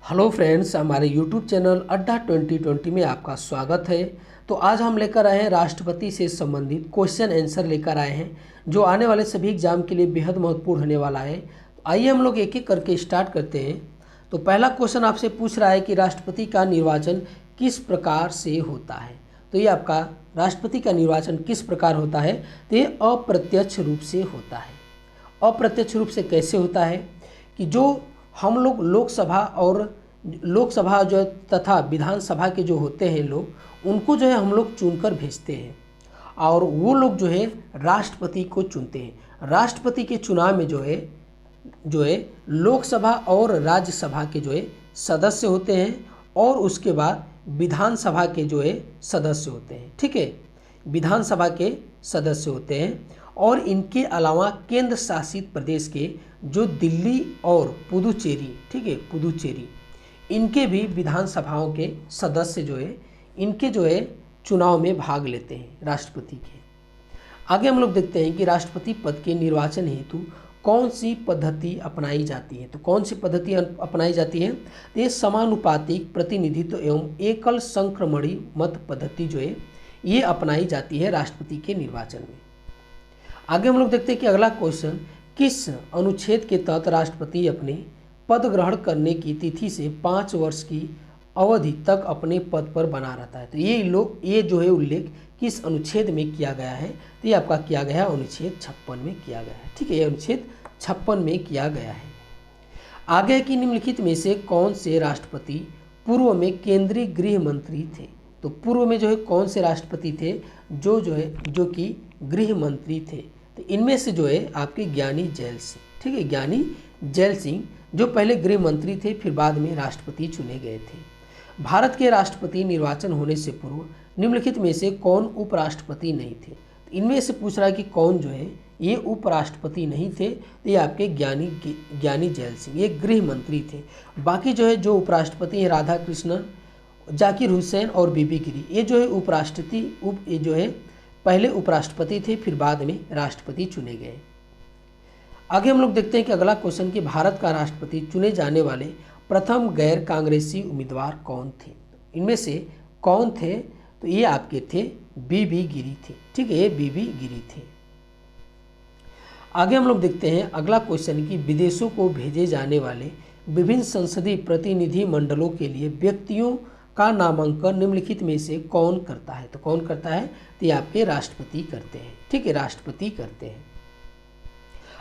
Hello friends, हमारे YouTube channel अड्डा 2020 में आपका स्वागत है। तो आज हम लेकर आए हैं राष्ट्रपति से संबंधित क्वेश्चन आंसर लेकर आए हैं, जो आने वाले सभी एग्जाम के लिए बेहद महत्वपूर्ण होने वाला है। तो आइए हम लोग एक एक करके स्टार्ट करते हैं। तो पहला क्वेश्चन आपसे पूछ रहा है कि राष्ट्रपति का निर्वाचन किस प्रकार से होता है। तो ये आपका राष्ट्रपति का निर्वाचन किस प्रकार होता है, तो ये अप्रत्यक्ष रूप से होता है। अप्रत्यक्ष रूप से कैसे होता है कि जो हम लोग लोकसभा जो तथा विधानसभा के जो होते हैं लोग, उनको जो है हम लोग चुनकर भेजते हैं और वो लोग जो है राष्ट्रपति को चुनते हैं। राष्ट्रपति के चुनाव में जो है लोकसभा और राज्यसभा के जो है सदस्य होते हैं और उसके बाद विधानसभा के जो है सदस्य होते हैं। ठीक है, विधानसभा के सदस्य होते हैं और इनके अलावा केंद्र शासित प्रदेश के जो दिल्ली और पुदुचेरी, ठीक है, पुदुचेरी, इनके भी विधानसभाओं के सदस्य जो है इनके जो है चुनाव में भाग लेते हैं राष्ट्रपति के। आगे हम लोग देखते हैं कि राष्ट्रपति पद के निर्वाचन हेतु कौन सी पद्धति अपनाई जाती है। तो कौन सी पद्धति अपनाई जाती है, तो ये समानुपातिक प्रतिनिधित्व एवं एकल संक्रमणी मत पद्धति जो है ये अपनाई जाती है राष्ट्रपति के निर्वाचन में। आगे हम लोग देखते हैं कि अगला क्वेश्चन, किस अनुच्छेद के तहत राष्ट्रपति अपने पद ग्रहण करने की तिथि से 5 वर्ष की अवधि तक अपने पद पर बना रहता है। तो ये जो है उल्लेख किस अनुच्छेद में किया गया है, तो ये आपका किया गया है अनुच्छेद 56 में किया गया है। ठीक है, ये अनुच्छेद 56 में किया गया है। आगे की निम्नलिखित में से कौन से राष्ट्रपति पूर्व में केंद्रीय गृह मंत्री थे। तो पूर्व में जो है कौन से राष्ट्रपति थे जो कि गृह मंत्री थे। तो इनमें से जो है आपके ज्ञानी जैल सिंह, ठीक है, ज्ञानी जैल सिंह जो पहले गृह मंत्री थे, फिर बाद में राष्ट्रपति चुने गए थे। भारत के राष्ट्रपति निर्वाचन होने से पूर्व निम्नलिखित में से कौन उपराष्ट्रपति नहीं थे। तो इनमें से पूछ रहा है कि कौन जो है ये उपराष्ट्रपति नहीं थे। तो ये आपके ज्ञानी जैल सिंह, ये गृह मंत्री थे। बाकी जो है जो उपराष्ट्रपति हैं राधा कृष्णन, जाकिर हुसैन और बीबी गिरी, ये जो है ये जो है पहले उपराष्ट्रपति थे, फिर बाद में राष्ट्रपति चुने गए। आगे हम लोग देखते हैं कि अगला क्वेश्चन कि भारत का राष्ट्रपति चुने जाने वाले प्रथम गैर कांग्रेसी उम्मीदवार कौन थे। इनमें से कौन थे, तो ये आपके थे बीबी गिरी थे। ठीक है, ये बीबी गिरी थे। आगे हम लोग देखते हैं अगला क्वेश्चन कि विदेशों को भेजे जाने वाले विभिन्न संसदीय प्रतिनिधि मंडलों के लिए व्यक्तियों का नामांकन निम्नलिखित में से कौन करता है। तो कौन करता है, तो ये आपके राष्ट्रपति करते हैं। ठीक है, राष्ट्रपति करते हैं।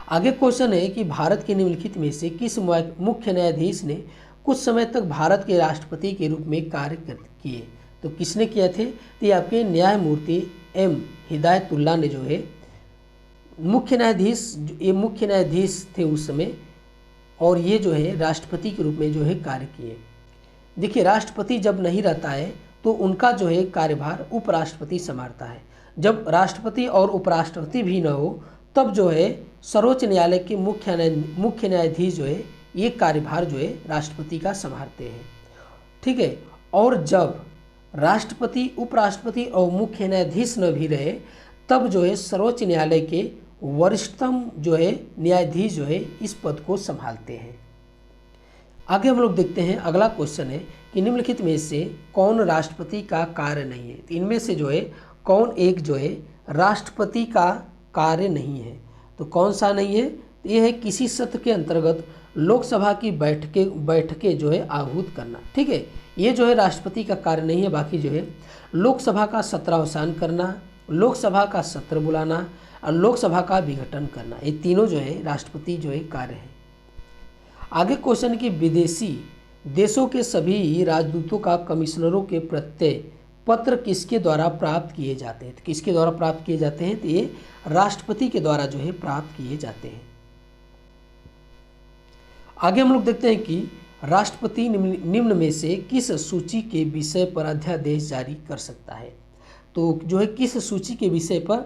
आगे क्वेश्चन है कि भारत के निम्नलिखित में से किस मुख्य न्यायाधीश ने कुछ समय तक भारत के राष्ट्रपति के रूप में कार्य किए। तो किसने किए थे, तो ये आपके न्यायमूर्ति एम हिदायतुल्लाह ने जो है मुख्य न्यायाधीश थे उस समय, और ये जो है राष्ट्रपति के रूप में जो है कार्य किए। देखिए, राष्ट्रपति जब नहीं रहता है तो उनका जो है कार्यभार उपराष्ट्रपति संभालता है। जब राष्ट्रपति और उपराष्ट्रपति भी न हो तब जो है सर्वोच्च न्यायालय के मुख्य न्यायाधीश जो है ये कार्यभार जो है राष्ट्रपति का संभालते हैं। ठीक है, और जब राष्ट्रपति, उपराष्ट्रपति और मुख्य न्यायाधीश न भी रहे तब जो है सर्वोच्च न्यायालय के वरिष्ठतम जो है न्यायाधीश जो है इस पद को संभालते हैं। आगे हम लोग देखते हैं अगला क्वेश्चन है कि निम्नलिखित में से कौन राष्ट्रपति का कार्य नहीं है। तो इनमें से जो है कौन एक जो है राष्ट्रपति का कार्य नहीं है। तो कौन सा नहीं है, तो ये है किसी सत्र के अंतर्गत लोकसभा की बैठकें जो है आहूत करना। ठीक है, ये जो है राष्ट्रपति का कार्य नहीं है। बाकी जो है लोकसभा का सत्रावसान करना, लोकसभा का सत्र बुलाना और लोकसभा का विघटन करना, ये तीनों जो है राष्ट्रपति जो है कार्य है। आगे क्वेश्चन कि विदेशी देशों के सभी राजदूतों का कमिश्नरों के प्रत्यय पत्र किसके द्वारा प्राप्त किए जाते हैं। तो किसके द्वारा प्राप्त किए जाते हैं, तो ये राष्ट्रपति के द्वारा जो है प्राप्त किए जाते हैं। आगे हम लोग देखते हैं कि राष्ट्रपति निम्न में से किस सूची के विषय पर अध्यादेश जारी कर सकता है। तो जो है किस सूची के विषय पर,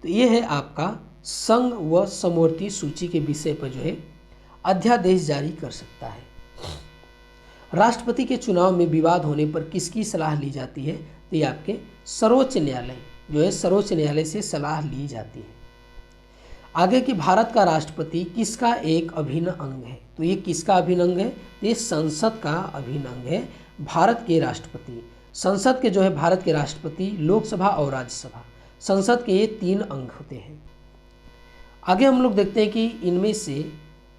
तो ये है आपका संघ व समवर्ती सूची के विषय पर जो है अध्यादेश जारी कर सकता है। राष्ट्रपति के चुनाव में विवाद होने पर किसकी सलाह ली जाती है, तो ये आपके सर्वोच्च न्यायालय जो है सर्वोच्च न्यायालय से सलाह ली जाती है। आगे कि भारत का राष्ट्रपति किसका एक अभिन्न अंग है। तो ये किसका अभिन्न अंग है, तो ये संसद का अभिन्न अंग है। भारत के राष्ट्रपति, संसद के जो है भारत के राष्ट्रपति, लोकसभा और राज्यसभा, संसद के ये 3 अंग होते हैं। आगे हम लोग देखते हैं कि इनमें से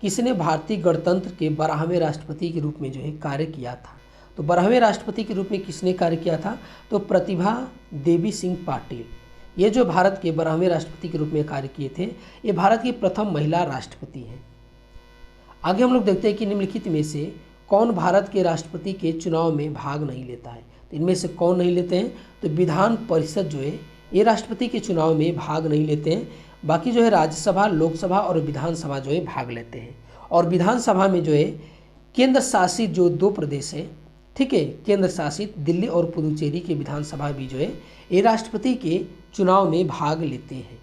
किसने भारतीय गणतंत्र के 12वें राष्ट्रपति के रूप में जो है कार्य किया था। तो 12वें राष्ट्रपति के रूप में किसने कार्य किया था, तो प्रतिभा देवी सिंह पाटिल, ये जो भारत के 12वें राष्ट्रपति के रूप में कार्य किए थे, ये भारत की प्रथम महिला राष्ट्रपति हैं। आगे हम लोग देखते हैं कि निम्नलिखित में से कौन भारत के राष्ट्रपति के चुनाव में भाग नहीं लेता है। तो इनमें से कौन नहीं लेते हैं, तो विधान परिषद जो है ये राष्ट्रपति के चुनाव में भाग नहीं लेते हैं। बाकी जो है राज्यसभा, लोकसभा और विधानसभा जो है भाग लेते हैं। और विधानसभा में जो है केंद्र शासित जो 2 प्रदेश है, ठीक है, केंद्र शासित दिल्ली और पुदुचेरी के विधानसभा भी जो है ये राष्ट्रपति के चुनाव में भाग लेते हैं।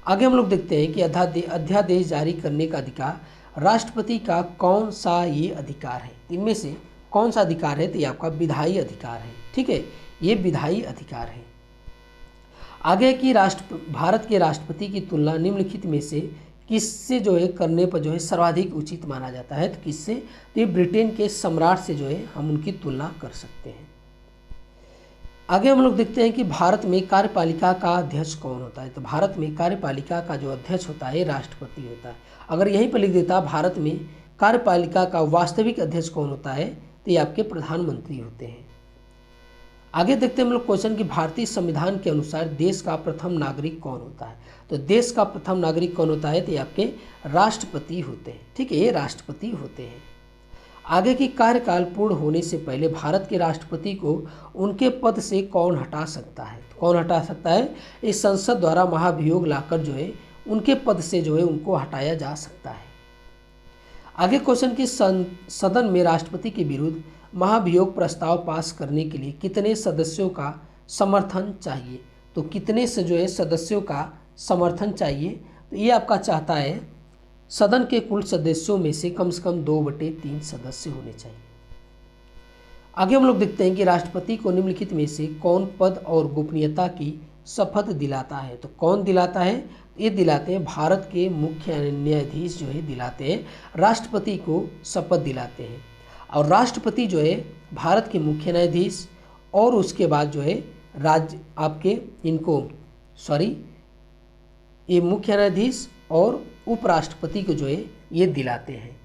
आगे हम लोग देखते हैं कि अध्यादेश जारी करने का अधिकार राष्ट्रपति का कौन सा ये अधिकार है। इनमें से कौन सा अधिकार है, तो ये आपका विधायी अधिकार है, ठीक है, ये विधायी अधिकार है। आगे की भारत के राष्ट्रपति की तुलना निम्नलिखित में से किससे जो है करने पर जो है सर्वाधिक उचित माना जाता है, तो किससे, तो ये ब्रिटेन के सम्राट से जो है हम उनकी तुलना कर सकते हैं। आगे हम लोग देखते हैं कि भारत में कार्यपालिका का अध्यक्ष कौन होता है। तो भारत में कार्यपालिका का जो अध्यक्ष होता है राष्ट्रपति होता है। अगर यहीं पर लिख देता भारत में कार्यपालिका का वास्तविक अध्यक्ष कौन होता है, तो ये आपके प्रधानमंत्री होते हैं। आगे देखते हैं हम लोग क्वेश्चन कि भारतीय संविधान के अनुसार देश का प्रथम नागरिक कौन होता है। तो देश का प्रथम नागरिक कौन होता है, तो ये आपके राष्ट्रपति होते हैं, ठीक है, ये राष्ट्रपति होते हैं। आगे की कार्यकाल पूर्ण होने से पहले भारत के राष्ट्रपति को उनके पद से कौन हटा सकता है। तो कौन हटा सकता है, इस संसद द्वारा महाभियोग लाकर जो है उनके पद से जो है उनको हटाया जा सकता है। आगे क्वेश्चन की सदन में राष्ट्रपति के विरुद्ध महाभियोग प्रस्ताव पास करने के लिए कितने सदस्यों का समर्थन चाहिए। तो कितने से जो है सदस्यों का समर्थन चाहिए, तो ये आपका चाहता है सदन के कुल सदस्यों में से कम 2/3 सदस्य होने चाहिए। आगे हम लोग देखते हैं कि राष्ट्रपति को निम्नलिखित में से कौन पद और गोपनीयता की शपथ दिलाता है। तो कौन दिलाता है, ये दिलाते हैं भारत के मुख्य न्यायाधीश जो है दिलाते हैं, राष्ट्रपति को शपथ दिलाते हैं। और राष्ट्रपति जो है भारत के मुख्य न्यायाधीश और उसके बाद जो है ये मुख्य न्यायाधीश और उपराष्ट्रपति को जो है ये दिलाते हैं।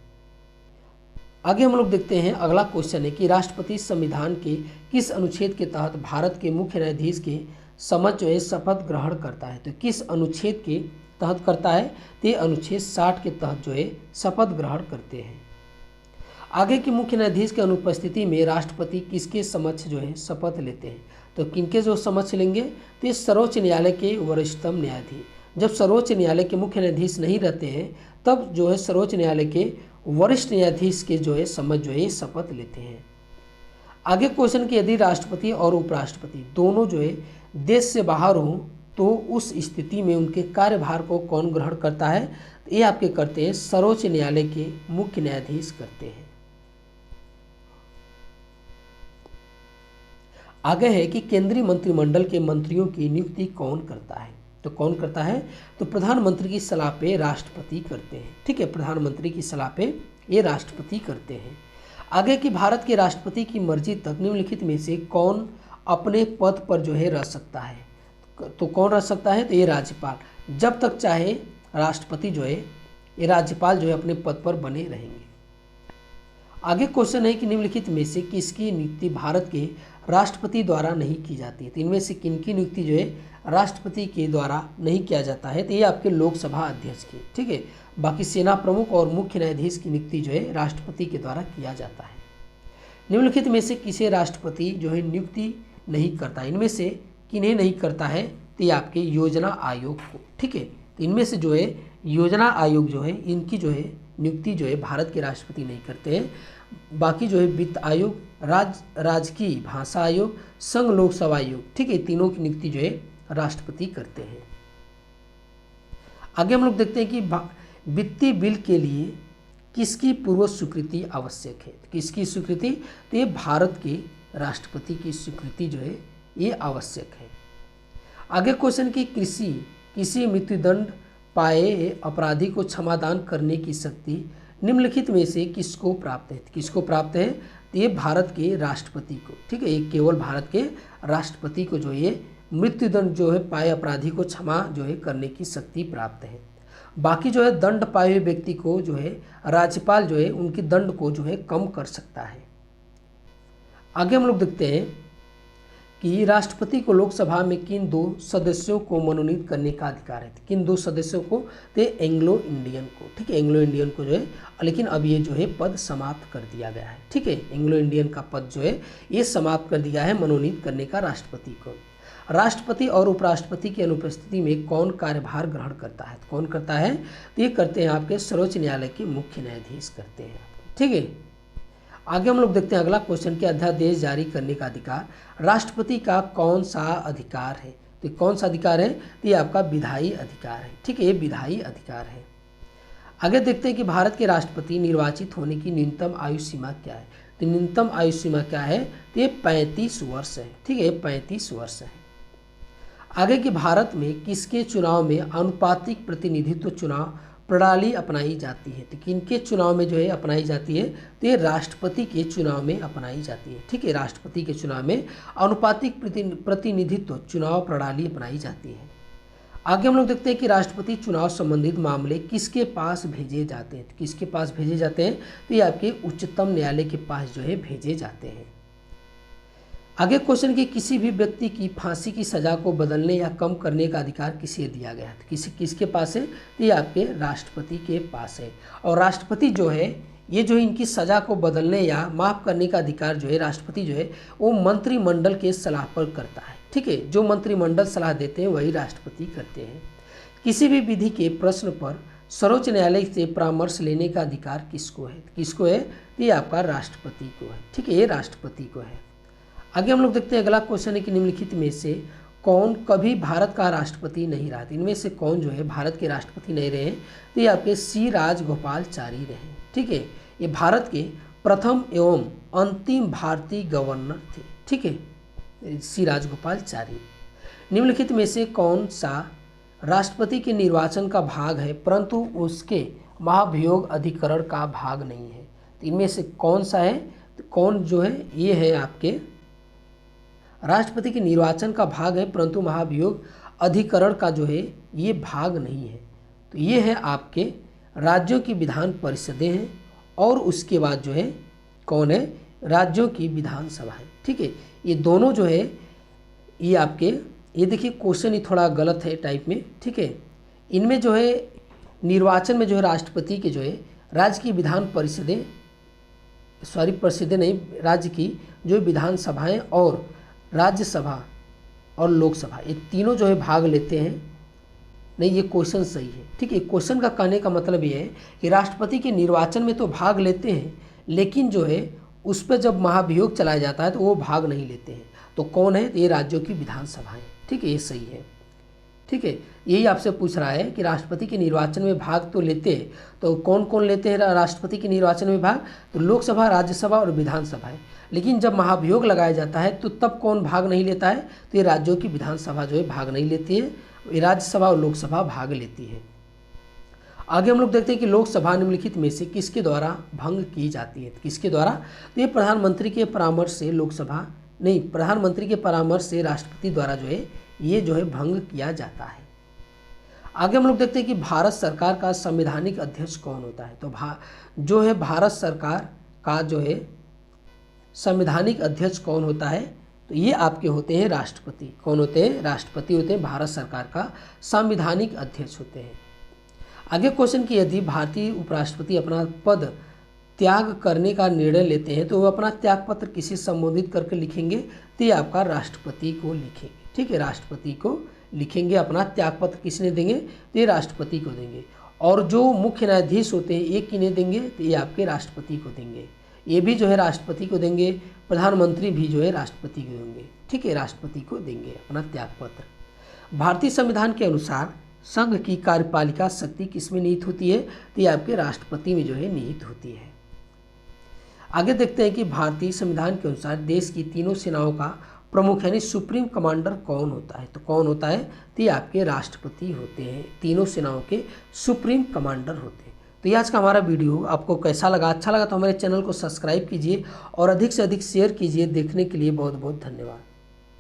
आगे हम लोग देखते हैं अगला क्वेश्चन है कि राष्ट्रपति संविधान के किस अनुच्छेद के तहत भारत के मुख्य न्यायाधीश के समक्ष जो है शपथ ग्रहण करता है। तो किस अनुच्छेद के तहत करता है, तो ये अनुच्छेद 60 के तहत जो है शपथ ग्रहण करते हैं। आगे की मुख्य न्यायाधीश की अनुपस्थिति में राष्ट्रपति किसके समक्ष जो है शपथ लेते हैं। तो किनके जो समक्ष लेंगे, तो ये सर्वोच्च न्यायालय के वरिष्ठतम न्यायाधीश। जब सर्वोच्च न्यायालय के मुख्य न्यायाधीश नहीं रहते हैं तब जो है सर्वोच्च न्यायालय के वरिष्ठ न्यायाधीश के जो है समक्ष जो है शपथ लेते हैं। आगे क्वेश्चन कि यदि राष्ट्रपति और उपराष्ट्रपति दोनों जो है देश से बाहर हों तो उस स्थिति में उनके कार्यभार को कौन ग्रहण करता है, तो ये आपके करते हैं सर्वोच्च न्यायालय के मुख्य न्यायाधीश करते हैं। आगे है कि केंद्रीय मंत्रिमंडल के मंत्रियों की नियुक्ति कौन करता है। तो कौन करता है, तो प्रधानमंत्री की सलाह पे राष्ट्रपति करते हैं, ठीक है, प्रधानमंत्री की सलाह पे ये राष्ट्रपति करते हैं। आगे की भारत के राष्ट्रपति की मर्जी तक निम्नलिखित में से कौन अपने पद पर जो है रह सकता है। तो कौन रह सकता है, तो ये राज्यपाल, जब तक चाहे राष्ट्रपति जो है ये राज्यपाल जो है अपने पद पर बने रहेंगे। आगे क्वेश्चन है कि निम्नलिखित में से किसकी नियुक्ति भारत के राष्ट्रपति द्वारा नहीं की जाती है। तो इनमें से किनकी नियुक्ति जो है राष्ट्रपति के द्वारा नहीं किया जाता है, तो ये आपके लोकसभा अध्यक्ष की, ठीक है। बाकी सेना प्रमुख और मुख्य न्यायाधीश की नियुक्ति जो है राष्ट्रपति के द्वारा किया जाता है। निम्नलिखित में से किसे राष्ट्रपति जो है नियुक्ति नहीं करता, इनमें से किन्हें नहीं करता है, तो ये आपके योजना आयोग को, ठीक है। तो इनमें से जो है योजना आयोग जो है इनकी जो है नियुक्ति जो है भारत के राष्ट्रपति नहीं करते हैं। बाकी जो है वित्त आयोग, राजकीय भाषा आयोग, संघ लोकसभा आयोग, ठीक है, तीनों की नियुक्ति जो है राष्ट्रपति करते हैं। आगे हम लोग देखते हैं कि वित्तीय बिल के लिए किसकी पूर्व स्वीकृति आवश्यक है। किसकी स्वीकृति, तो ये भारत के राष्ट्रपति की स्वीकृति जो है ये आवश्यक है। आगे क्वेश्चन की किसी मृत्युदंड पाए अपराधी को क्षमादान करने की शक्ति निम्नलिखित में से किसको प्राप्त है? किसको प्राप्त है? तो ये भारत के राष्ट्रपति को, ठीक है, ये केवल भारत के राष्ट्रपति को जो ये मृत्युदंड जो है पाए अपराधी को क्षमा जो है करने की शक्ति प्राप्त है। बाकी जो है दंड पाए हुए व्यक्ति को जो है राज्यपाल जो है उनकी दंड को जो है कम कर सकता है। आगे हम लोग देखते हैं कि राष्ट्रपति को लोकसभा में किन 2 सदस्यों को मनोनीत करने का अधिकार है? किन 2 सदस्यों को? तो एंग्लो इंडियन को, ठीक है, एंग्लो इंडियन को जो है, लेकिन अब ये जो है पद समाप्त कर दिया गया है, ठीक है, एंग्लो इंडियन का पद जो है ये समाप्त कर दिया है मनोनीत करने का राष्ट्रपति को। राष्ट्रपति और उपराष्ट्रपति की अनुपस्थिति में कौन कार्यभार ग्रहण करता है? कौन करता है? तो ये करते हैं आपके सर्वोच्च न्यायालय के मुख्य न्यायाधीश करते हैं, ठीक है। आगे हम लोग देखते हैं अगला क्वेश्चन कि अध्यादेश जारी करने का अधिकार राष्ट्रपति का कौन सा अधिकार है? तो कौन सा अधिकार है? तो ये आपका विधायी अधिकार है, ठीक है, ये विधायी अधिकार है। आगे देखते हैं कि भारत के राष्ट्रपति निर्वाचित होने की न्यूनतम आयु सीमा क्या है? तो न्यूनतम आयु सीमा क्या है? तो ये 35 वर्ष है, ठीक है, 35 वर्ष है। आगे कि भारत में किसके चुनाव में आनुपातिक प्रतिनिधित्व चुनाव प्रणाली अपनाई जाती है? तो किनके चुनाव में जो है अपनाई जाती है? तो ये राष्ट्रपति के चुनाव में अपनाई जाती है, ठीक है, राष्ट्रपति के चुनाव में आनुपातिक प्रतिनिधित्व चुनाव प्रणाली अपनाई जाती है। आगे हम लोग देखते हैं कि राष्ट्रपति चुनाव संबंधित मामले किसके पास भेजे जाते हैं? तो किसके पास भेजे जाते हैं? तो ये आपके उच्चतम न्यायालय के पास जो है भेजे जाते हैं। आगे क्वेश्चन कि किसी भी व्यक्ति की फांसी की सज़ा को बदलने या कम करने का अधिकार किसे दिया गया है? किसके पास है? तो ये आपके राष्ट्रपति के पास है। और राष्ट्रपति जो है ये जो इनकी सज़ा को बदलने या माफ़ करने का अधिकार जो है राष्ट्रपति जो है वो मंत्रिमंडल के सलाह पर करता है, ठीक है, जो मंत्रिमंडल सलाह देते हैं वही राष्ट्रपति करते हैं। किसी भी विधि के प्रश्न पर सर्वोच्च न्यायालय से परामर्श लेने का अधिकार किसको है? किसको है? तो ये आपका राष्ट्रपति को है, ठीक है, ये राष्ट्रपति को है। आगे हम लोग देखते हैं अगला क्वेश्चन है कि निम्नलिखित में से कौन कभी भारत का राष्ट्रपति नहीं रहा? इनमें से कौन जो है भारत के राष्ट्रपति नहीं रहे? तो ये आपके सी राजगोपालाचारी रहे, ठीक है, ये भारत के प्रथम एवं अंतिम भारतीय गवर्नर थे, ठीक है, सी राजगोपालाचारी। निम्नलिखित में से कौन सा राष्ट्रपति के निर्वाचन का भाग है परंतु उसके महाभियोग अधिकरण का भाग नहीं है? तो इनमें से कौन सा है? तो कौन जो है ये है आपके राष्ट्रपति के निर्वाचन का भाग है परंतु महाभियोग अधिकरण का जो है ये भाग नहीं है। तो ये है आपके राज्यों की विधान परिषदें हैं और उसके बाद जो है कौन है? राज्यों की विधानसभा है, ठीक है, ये दोनों जो है ये आपके, ये देखिए क्वेश्चन ही थोड़ा गलत है टाइप में, ठीक है, इनमें जो है निर्वाचन में जो है राष्ट्रपति के जो है राज्य की विधान परिषदें, सॉरी परिषदें नहीं, राज्य की जो विधानसभाएं और राज्यसभा और लोकसभा ये तीनों जो है भाग लेते हैं। नहीं, ये क्वेश्चन सही है, ठीक है, क्वेश्चन का कहने का मतलब ये है कि राष्ट्रपति के निर्वाचन में तो भाग लेते हैं लेकिन जो है उस पर जब महाभियोग चलाया जाता है तो वो भाग नहीं लेते हैं। तो कौन है? ये राज्यों की विधानसभाएं, ठीक है, ये सही है, ठीक है, यही आपसे पूछ रहा है कि राष्ट्रपति के निर्वाचन में भाग तो लेते हैं, तो कौन कौन लेते हैं राष्ट्रपति के निर्वाचन में भाग? तो लोकसभा, राज्यसभा और विधानसभाएं। लेकिन जब महाभियोग लगाया जाता है तो तब कौन भाग नहीं लेता है? तो ये राज्यों की विधानसभा जो है भाग नहीं लेती है, ये राज्यसभा और लोकसभा भाग लेती है। आगे हम लोग देखते हैं कि लोकसभा निम्नलिखित में से किसके द्वारा भंग की जाती है? किसके द्वारा? तो ये प्रधानमंत्री के परामर्श से लोकसभा नहीं, प्रधानमंत्री के परामर्श से राष्ट्रपति द्वारा जो है ये जो है भंग किया जाता है। आगे हम लोग देखते हैं कि भारत सरकार का संवैधानिक अध्यक्ष कौन होता है? तो जो है भारत सरकार का जो है संवैधानिक अध्यक्ष कौन होता है? तो ये आपके होते हैं राष्ट्रपति। कौन होते हैं? राष्ट्रपति होते हैं, भारत सरकार का संवैधानिक अध्यक्ष होते हैं। आगे क्वेश्चन कि यदि भारतीय उपराष्ट्रपति अपना पद त्याग करने का निर्णय लेते हैं तो वो अपना त्याग पत्र किसे संबोधित करके लिखेंगे? तो ये आपका राष्ट्रपति को लिखेंगे, ठीक है, राष्ट्रपति को लिखेंगे। अपना त्याग पत्र किसने देंगे? तो ये राष्ट्रपति को देंगे। और जो मुख्य न्यायाधीश होते हैं ये किन्हें देंगे? तो ये आपके राष्ट्रपति को देंगे, ये भी जो है राष्ट्रपति को देंगे। प्रधानमंत्री भी जो है राष्ट्रपति को देंगे, ठीक है, राष्ट्रपति को देंगे अपना त्याग पत्र। भारतीय संविधान के अनुसार संघ की कार्यपालिका शक्ति किसमें निहित होती है? तो ये आपके राष्ट्रपति में जो है निहित होती है। आगे देखते हैं कि भारतीय संविधान के अनुसार देश की तीनों सेनाओं का प्रमुख यानी सुप्रीम कमांडर कौन होता है? तो कौन होता है? तो ये आपके राष्ट्रपति होते हैं, तीनों सेनाओं के सुप्रीम कमांडर होते हैं। तो ये आज का हमारा वीडियो आपको कैसा लगा, अच्छा लगा तो हमारे चैनल को सब्सक्राइब कीजिए और अधिक से अधिक शेयर कीजिए। देखने के लिए बहुत बहुत धन्यवाद।